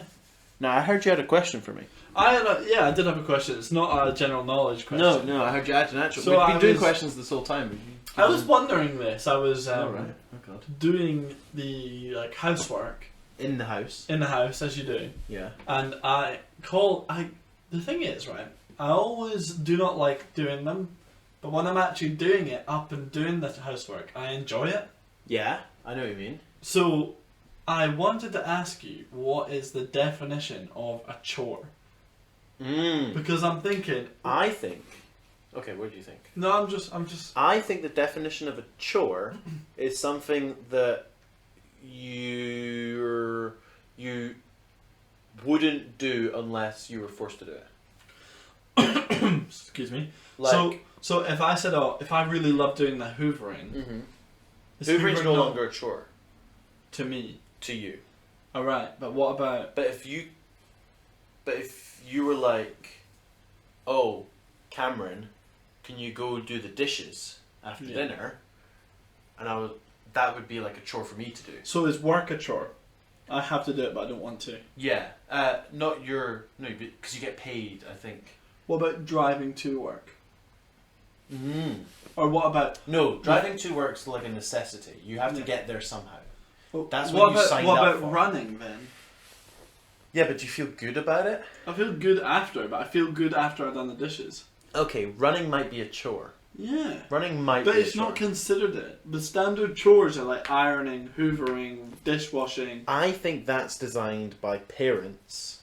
Now I heard you had a question for me. I did have a question. It's not a general knowledge question. No, I heard you had an actual. So We've been doing questions this whole time. I was wondering this. I was oh God. doing the housework In the house. in the house as you do, Yeah. and the thing is, right, I always do not like doing them, but when I'm actually doing it up and doing the housework, I enjoy it. Yeah, I know what you mean. So I wanted to ask you, what is the definition of a chore? Because I'm thinking. I think. Okay, what do you think? No, I'm just. I think the definition of a chore is something that you wouldn't do unless you were forced to do it. Excuse me. Like, So if I said, if I really love doing the hoovering, is hoovering's no not longer a chore to me. to you. All right, but what about? But if you were like, oh, Cameron, can you go do the dishes after dinner? And that would be like a chore for me to do. So is work a chore? I have to do it, but I don't want to. Yeah, no, because you get paid. I think. What about driving to work? Mm. Or what about? No, driving to work's like a necessity. You have to get there somehow. Well, That's what you signed What up about for. running then? Yeah, but do you feel good about it? I feel good after, but I feel good after I've done the dishes. Okay, running might be a chore. Yeah. Running might But be it's a chore. not considered it. The standard chores are like ironing, hoovering, dishwashing. I think that's designed by parents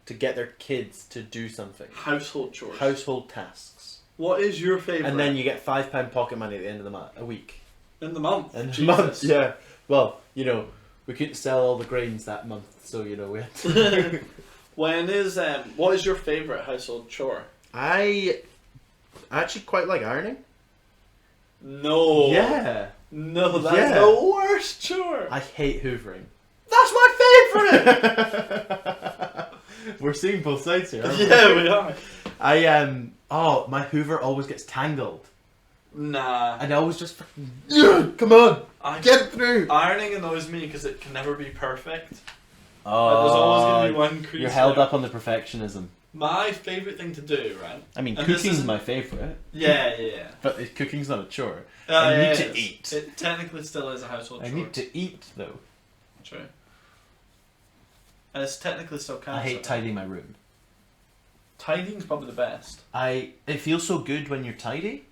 to get their kids to do something. Household chores. Household tasks. What is your favourite? And then you get £5 pocket money at the end of the month, a week. In the month. In the Jesus. month, yeah. Well, we couldn't sell all the grains that month, so we had to. What is your favourite household chore? I actually quite like ironing. No. Yeah. No, that's the worst chore. I hate hoovering. That's my favourite. We're seeing both sides here. Aren't we? Yeah, we are. My hoover always gets tangled. Nah. And I always just fucking, come on, get through. Ironing annoys me because it can never be perfect. Oh, There's always going to be one crease. You're held there. up on the perfectionism. My favourite thing to do, right? I mean, And this cooking's is- my favourite, Yeah. but cooking's not a chore. I I need to eat. It technically still is a household I chore. need to eat though. True. And it's technically still counts. I hate tidying my room. Tidying's probably the best. It feels so good when you're tidy,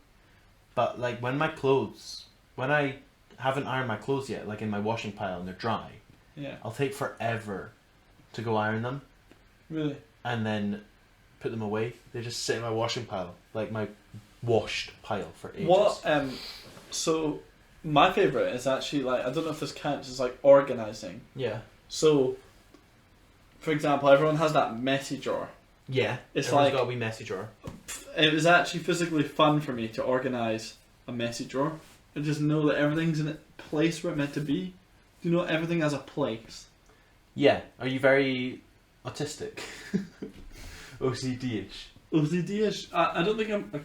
but like when I haven't ironed my clothes yet, like in my washing pile and they're dry, Yeah. I'll take forever to go iron them Really? and then put them away. They just sit in my washing pile, like my washed pile for ages. What? So my favourite is actually I don't know if this counts as organising. Yeah. So, for example, everyone has that messy drawer. Yeah. It's Everyone's like- got a wee messy drawer. It was actually physically fun for me to organise a messy drawer. I just know that everything's in a place where it's meant to be. Do you know everything has a place? Yeah. Are you very autistic? OCD-ish. OCD-ish. I don't think I'm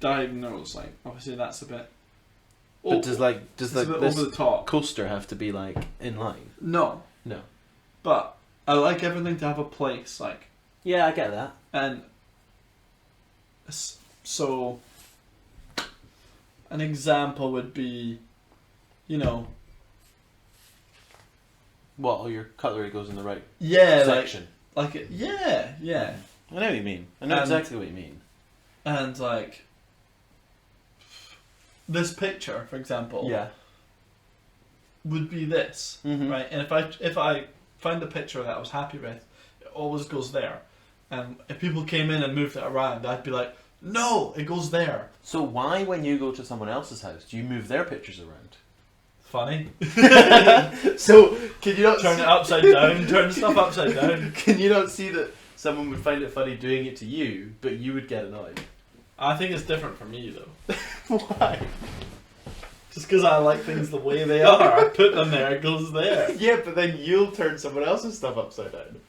diagnosed. Obviously that's a bit. But does it's a bit this over the top. coaster have to be in line? No, No. but I like everything to have a place. Yeah, I get that. And so an example would be, What? Oh, your cutlery goes in the right Yeah, section. yeah. I know what you mean. I know exactly what you mean. And like this picture, for example, would be this, right? And if I find a picture that I was happy with, it always goes there. And if people came in and moved it around, I'd be like, no, it goes there. So why, when you go to someone else's house, do you move their pictures around? Funny. So can you not turn it upside down? Turn stuff upside down. Can you not see that someone would find it funny doing it to you, but you would get annoyed? I think it's different for me though. Why? Just because I like things the way they are. I put them there, it goes there. Yeah, but then you'll turn someone else's stuff upside down.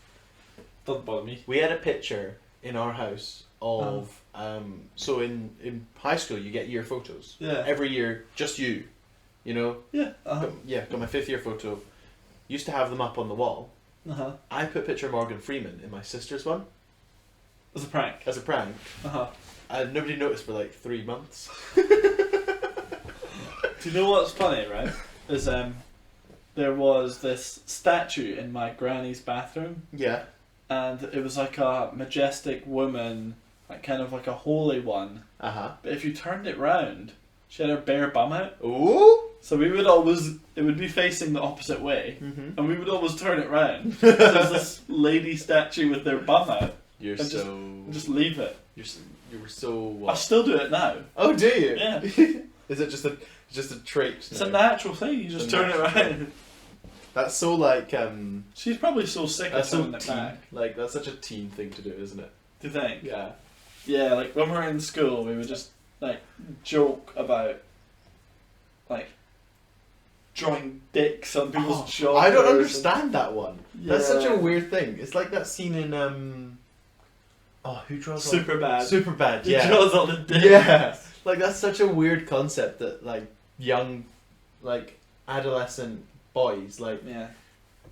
Doesn't bother me. We had a picture in our house of so in high school you get year photos. Yeah. Every year, just you. You know? Yeah. Got my 5th year photo. Used to have them up on the wall. I put a picture of Morgan Freeman in my sister's one. As a prank. As a prank. And nobody noticed for like 3 months. Do you know what's funny, right? Is there was this statue in my granny's bathroom. Yeah. And it was like a majestic woman, like kind of like a holy one. But if you turned it round, she had her bare bum out. Ooh! So we would always, it would be facing the opposite way, and we would always turn it round. So there's this lady statue with their bum out. Just leave it. You were so. I still do it now. Oh, do you? Yeah. Is it just a trait? It's a natural thing. You just turn it around. That's so like. She's probably so sick of turning it teen. back. Like that's such a teen thing to do, isn't it? Do you think? Yeah. Yeah, like when we were in school, we would just like joke about like drawing dicks on people's shoulders. I don't understand that one. Yeah. That's such a weird thing. It's like that scene in who draws Superbad. Superbad, yeah. He draws all the dicks. Yeah. Like that's such a weird concept that like young like adolescent boys like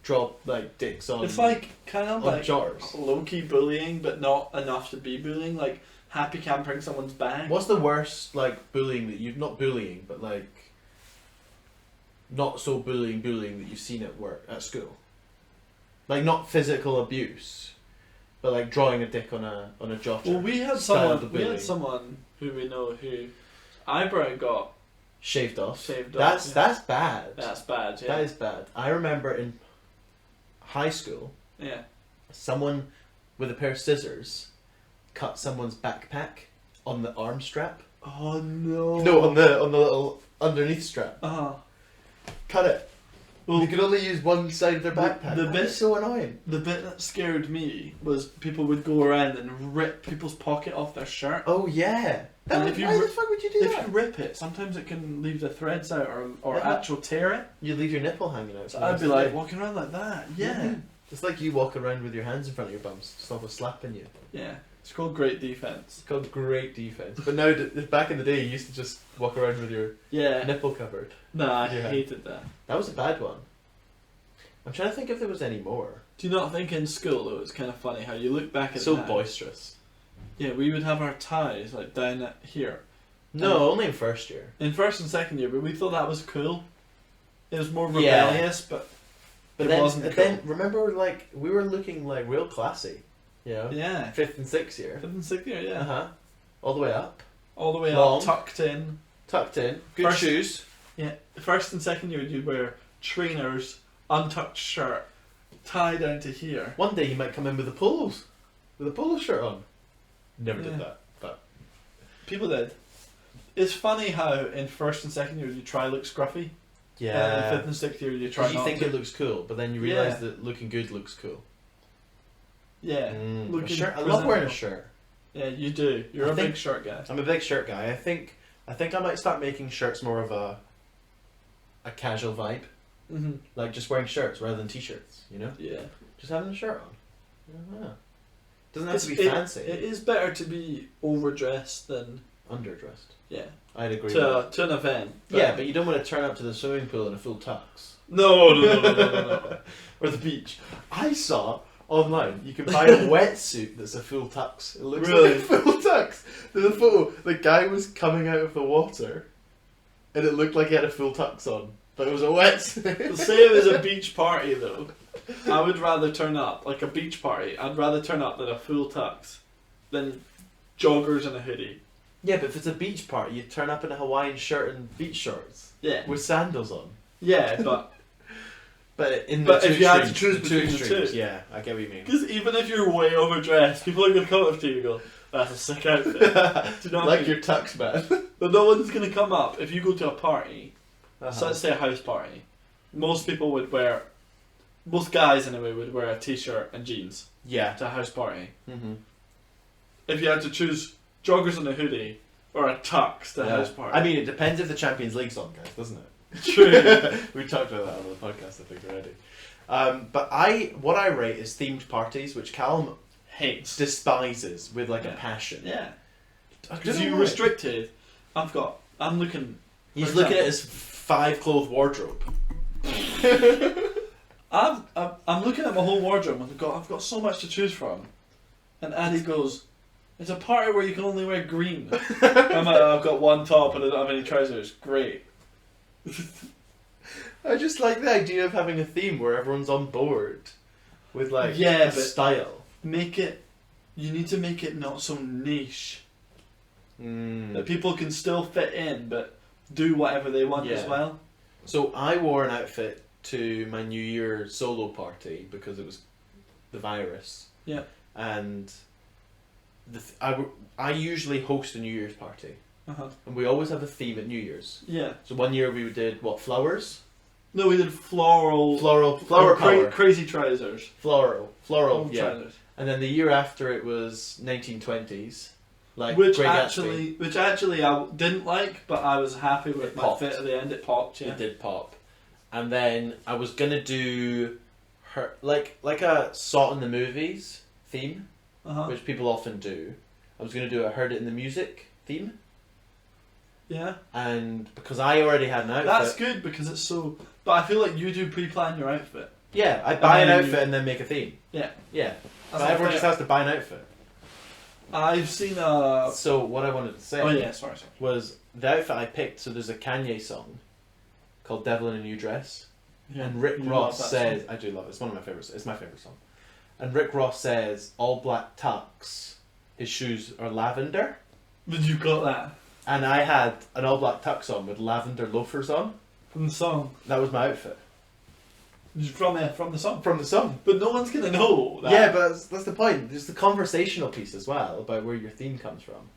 draw like dicks on. It's like kind of like jars. Low-key bullying, but not enough to be bullying. Like happy campering someone's bag. What's the worst like bullying that you've not bullying, but like not so bullying that you've seen at work at school? Like not physical abuse, but like drawing a dick on a jotter. Well, we had someone who we know who eyebrow got shaved off. That's bad. That's bad. Yeah. That is bad. I remember in high school. Yeah. Someone with a pair of scissors cut someone's backpack on the arm strap. Oh no. No, on the little underneath strap. Cut it. Well, you could only use one side of their backpack. The bit so annoying. The bit that scared me was people would go around and rip people's pocket off their shirt. Oh yeah. And why the fuck would you do that? If you rip it, sometimes it can leave the threads out or actual tear it. You leave your nipple hanging out. So I'd be like walking around like that. Yeah. Mm-hmm. It's like you walking around with your hands in front of your bums to stop a slapping you. Yeah. It's called great defense. It's called great defense. But now, back in the day, you used to just walk around with your nipple covered. Nah, I hated that. That was a bad one. I'm trying to think if there was any more. Do you not think in school though it's kind of funny how you look back at so that? Boisterous. Yeah, we would have our ties like down at here. No, only in first year. In first and second year, but we thought that was cool. It was more rebellious, but it wasn't cool. Then remember, like we were looking like real classy. You know? Yeah. 5th and 6th year. 5th and 6th year, yeah. All the way up. All the way Long. up, tucked in. Tucked in. Good shoes. Yeah. First and second year, you'd wear trainers, untucked shirt, tie down to here. One day you might come in with a polo shirt on. Never did that, but people did. It's funny how in first and second year you try look scruffy. Yeah. And in 5th and 6th year you try. You think it looks cool, but then you realise that looking good looks cool. Yeah. A shirt. I love wearing a shirt. Yeah, you do. You're a big shirt guy. I'm a big shirt guy. I think I might start making shirts more of a casual vibe. Mm-hmm. Like just wearing shirts rather than t-shirts, you know? Yeah. Just having a shirt on. Yeah. Doesn't have to be fancy. It is better to be overdressed than underdressed. Yeah. I'd agree to an event. Yeah, but you don't want to turn up to the swimming pool in a full tux. No. Or the beach. I saw online you can buy a wetsuit that's a full tux. It looks like a full tux. There's a photo. The guy was coming out of the water and it looked like he had a full tux on. But it was a wet Say it was a beach party though. I would rather turn up, like a beach party, I'd rather turn up than a full tux than joggers and a hoodie. Yeah, but if it's a beach party, you turn up in a Hawaiian shirt and beach shorts. Yeah. With sandals on. Yeah, but But if you had to choose between the two. Yeah, I get what you mean. Because even if you're way overdressed, people are going to come up to you and go, that's a sick outfit. Do you know what I mean? your tux, man. But no one's going to come up if you go to a party. Uh-huh. So let's say a house party. Most people would wear, most guys anyway, would wear a t-shirt and jeans Yeah. to a house party. Mm-hmm. If you had to choose joggers and a hoodie or a tux to a house party. I mean, it depends if the Champions League's on, guys, doesn't it? True. We talked about that on the podcast, I think, already. But what I rate is themed parties, which Calum Hates. despises with like a passion. Yeah. I Because don't you know why. restricted. I'm looking. He's for looking at example, his 5 clothes wardrobe. I'm looking at my whole wardrobe and I've got so much to choose from. And Andy goes, it's a party where you can only wear green. I'm like, I've got one top and I don't have any trousers. Great. I just like the idea of having a theme where everyone's on board with like Yeah, a but- style. You need to make it not so niche. Mm. That people can still fit in but do whatever they want as Yeah. well. So I wore an outfit to my New Year solo party because it was the virus. Yeah. And I usually host a New Year's party. Uh-huh. And we always have a theme at New Year's. Yeah. So one year we did, flowers? No, we did floral Flower power. crazy trousers. Floral, yeah. Trousers. And then the year after it was 1920s. Like Which Great actually I didn't like, but I was happy with It my popped. fit at the end. It popped, Gatsby. yeah. It did pop. And then I was gonna do her like a Saw It in the Movies theme, Uh-huh. which people often do. I was gonna do a Heard It in the Music theme. Yeah. And because I already had an outfit. That's good because it's so. But I feel like you do pre-plan your outfit. Yeah, I buy an then outfit and then make a theme. Yeah. Yeah. That's But everyone fair. just has to buy an outfit. I've seen a. So what I wanted to say Oh yeah, sorry. was the outfit I picked. So there's a Kanye song called "Devil in a New Dress," Yeah. and Rick You Ross love that says, song. "I do love it. It's one of my favorites. It's my favorite song." And Rick Ross says, "All black tux. His shoes are lavender." Did you got that And I had an all black tux on with lavender loafers on. from the song? That was my outfit From the song. from the song. But no one's gonna know that. Yeah, but that's the point. There's the conversational piece as well about where your theme comes from.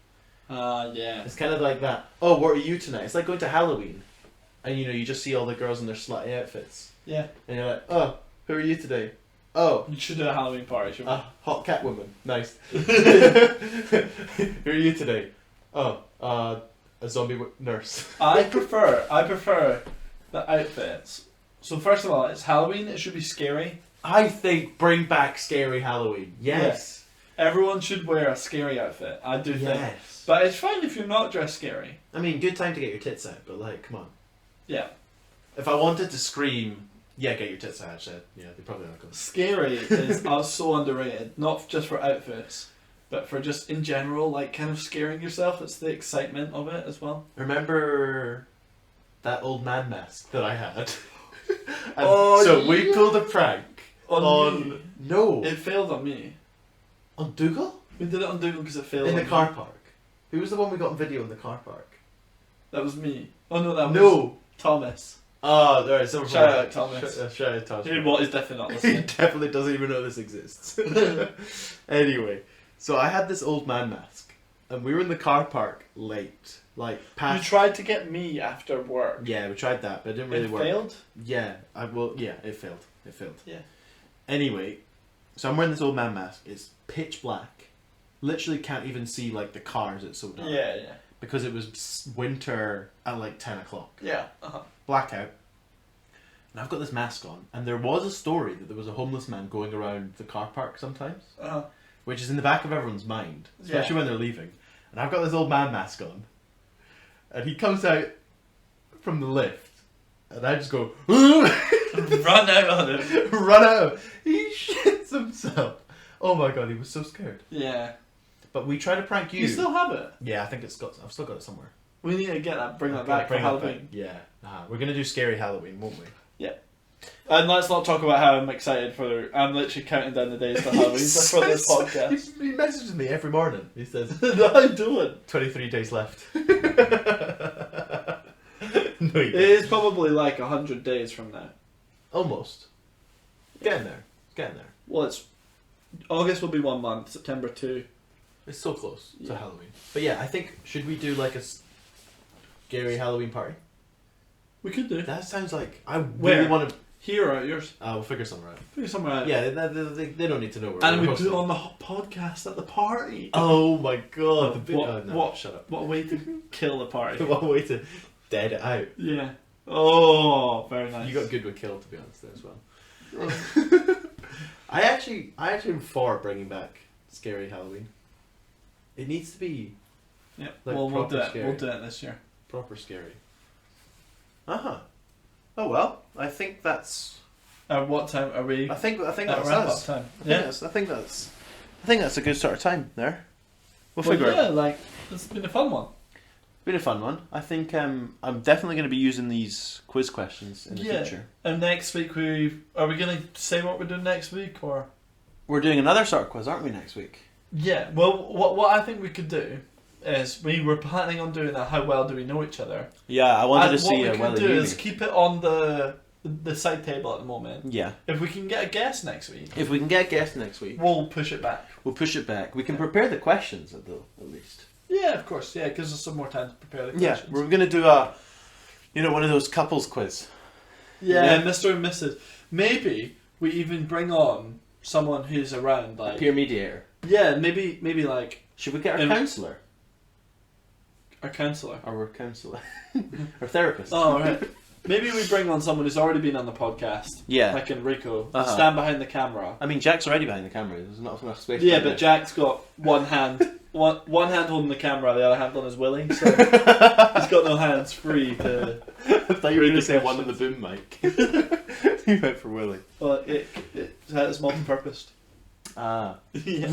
Yeah. It's kind of like that. Oh, what are you tonight? It's like going to Halloween, and you just see all the girls in their slutty outfits, Yeah. and you're like, oh, who are you today? Oh, You should do a Halloween party. Shouldn't a hot cat woman. Nice. Who are you today? Oh, a zombie nurse. we? I prefer the outfits. So first of all, it's Halloween. It should be scary. I think bring back scary Halloween. Yes. Everyone should wear a scary outfit. I do think. Yes. But it's fine if you're not dressed scary. I mean, good time to get your tits out, but like, come on. Yeah. If I wanted to scream, yeah, get your tits out. Actually, yeah, they probably aren't going to. Scary is so underrated. Not just for outfits, but for just in general, like kind of scaring yourself. It's the excitement of it as well. Remember that old man mask that I had? Oh, so we yeah. pulled a prank On me. no It failed on me. on Dougal We did it on Dougal because it failed in the on car me. park. Who was the one we got on video in the car park? That was me. Oh no, that was No. Thomas. Oh, there is. Shout out Thomas. Shout out Thomas. Dude, what is definitely not He listening. definitely doesn't even know this exists. Anyway, so I had this old man mask, and we were in the car park late, like You past. tried to get me after work. Yeah, we tried that, but it didn't really It work. failed? Yeah, Yeah, it failed. It failed. Yeah. Anyway, so I'm wearing this old man mask. It's pitch black. Literally can't even see like the cars. It's so dark. Yeah, yeah. Because it was winter at like 10 o'clock. Yeah. Uh-huh. Blackout. And I've got this mask on, and there was a story that there was a homeless man going around the car park sometimes, Uh-huh. which is in the back of everyone's mind, especially when they're leaving. And I've got this old man mask on, and he comes out from the lift, and I just go, Run out on him. run out. He shits himself. Oh my god, he was so scared. Yeah. But we try to prank you. You still have it? Yeah, I think I've still got it somewhere. We need to bring that Okay, back for bring that Halloween. back. Yeah. We're going to do Scary Halloween, won't we? And let's not talk about how I'm excited for. I'm literally counting down the days to Halloween for this podcast. He messages me every morning. He says, No, I don't. 23 days left. No, It is probably like 100 days from now. almost. Getting there. Well, it's August will be 1 month. September 2. It's so close to Yeah. Halloween. But yeah, I think, should we do like a scary Halloween party? We could do. That sounds like, I really Where? want to... Here or at yours? We'll figure something out. Figure somewhere out. Yeah, they don't need to know where And we're we do it hosting. on the podcast at the party. Oh my god. Oh, the what- shut up. What a way to kill the party. What a way to dead it out. Yeah. Oh, very nice. You got good with kill, to be honest, there as well. I actually am for bringing back Scary Halloween. It needs to be Yeah. like Well, we'll proper do it. scary. We'll do it this year. proper scary. Oh well, I think that's. What time are we? I think at that's wrap-up us. time. Yeah, Yeah. I think that's a good sort of time there. We'll Well, figure it out. yeah, like it's been a fun one. Been a fun one. I think I'm definitely going to be using these quiz questions in the future. And next week are we going to say what we're doing next week or? We're doing another sort of quiz, aren't we, next week? Yeah. Well, what I think we could do is we were planning on doing that. How well do we know each other? Yeah, I wanted And to see what we whether can do you is knew. keep it on the side table at the moment. Yeah. If we can get a guest next week, If we can get a guest next week, we'll push it back. we'll push it back. We can prepare the questions, though, at least. Yeah, of course. Yeah, it gives us some more time to prepare the Yeah, questions. we're going to do one of those couples quiz. Yeah, Mr. and Mrs. Maybe we even bring on someone who's around, like Peer mediator. yeah, maybe like Should we get our Um, counsellor? a counsellor. Our counsellor. Our therapist. Oh, right. Maybe we bring on someone who's already been on the podcast, Yeah. like Enrico, Uh-huh. stand behind the camera. I mean, Jack's already behind the camera. There's not enough space. Yeah, behind but there. Jack's got one hand, one hand holding the camera, the other hand on his willy, so he's got no hands free to. I thought you were going to say questions. one on the boom mic. You went for Willie. Well, it's multi-purposed. Ah. Yeah.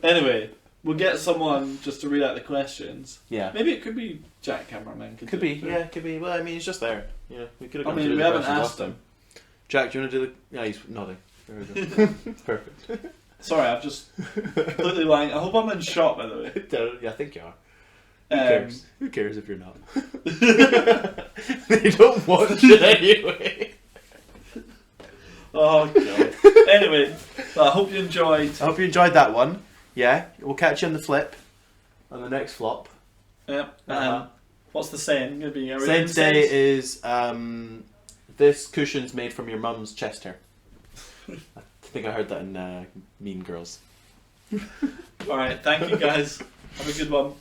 Anyway, we'll get someone just to read out the questions. Yeah. Maybe it could be Jack cameraman. Could be. Yeah, it could be. Well, I mean, he's just there. Yeah, we could have. I gone mean, through we the haven't questions asked last him. Jack, do you want to do the? Yeah, he's nodding. There we go. Perfect. Sorry, I've just completely lying. I hope I'm in shot, by the way. Yeah, I think you are. Um, Who cares? Who cares if you're not? They don't watch it anyway. Oh god. Anyway, I hope you enjoyed. I hope you enjoyed that one. Yeah, we'll catch you on the flip, on the next flop. Yeah. Uh-huh. What's the saying? Gonna be Saying today is this cushion's made from your mum's chest hair. I think I heard that in Mean Girls. All right. Thank you guys. Have a good one.